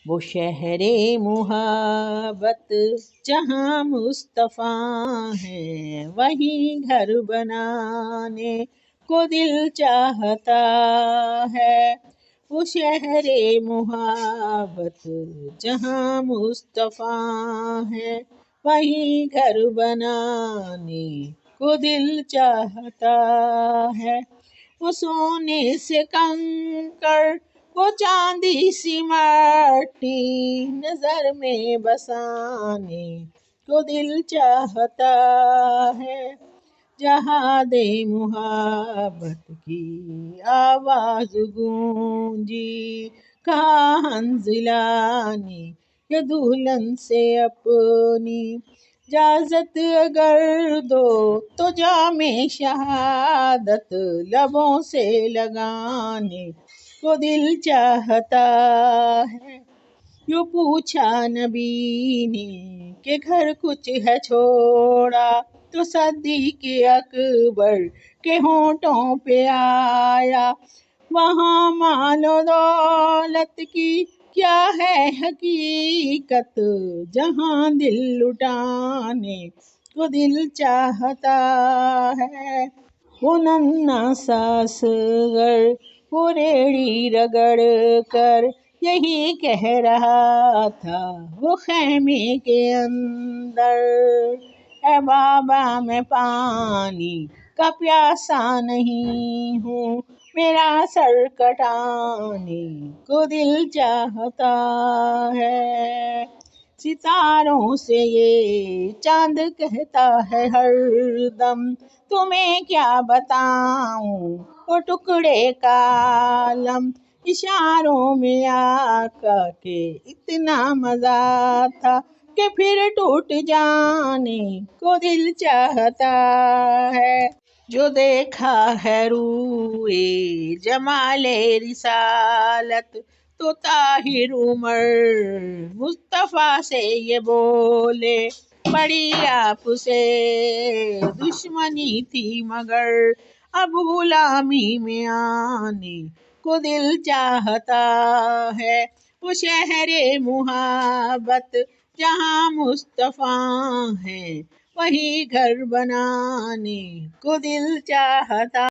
وہ شہر محبت جہاں مصطفیٰ ہے، وہیں گھر بنانے کو دل چاہتا ہے۔ وہ شہر محبت جہاں مصطفیٰ ہے، وہیں گھر بنانے کو دل چاہتا ہے۔ وہ سونے سے کنکر، وہ چاندی سی مٹی، نظر میں بسانے کو دل چاہتا ہے۔ جہاں دے محبت کی آواز گونجی، کہاں حنظلانی یا دلہن سے اپنی اجازت اگر دو تو جام شہادت لبوں سے لگانے کو دل چاہتا ہے۔ یوں پوچھا نبی نے کہ گھر کچھ ہے چھوڑا، تو صدیق اکبر کے ہونٹوں پہ آیا، وہاں مال و دولت کی کیا ہے حقیقت، جہاں دل لٹانے کو دل چاہتا ہے۔ وہ ننھا سا اصغر، وہ ریڑھی رگڑ کر یہی کہہ رہا تھا وہ خیمے کے اندر، اے بابا میں پانی کا پیاسا نہیں ہوں، میرا سر کٹانے کو دل چاہتا ہے۔ ستاروں سے یہ چاند کہتا ہے ہر دم، تمہیں کیا بتاؤں وہ ٹکڑے کا عالم، اشاروں میں آقا کے اتنا مزہ تھا کہ پھر ٹوٹ جانے کو دل چاہتا ہے۔ جو دیکھا ہے روئے جمال رسالت، تو طاہر عمر مصطفیٰ سے یہ بولے، بڑی آپ سے دشمنی تھی مگر اب غلامی میں آنے کو دل چاہتا ہے۔ وہ شہر محبت جہاں مصطفیٰ ہے، وہی گھر بنانے کو دل چاہتا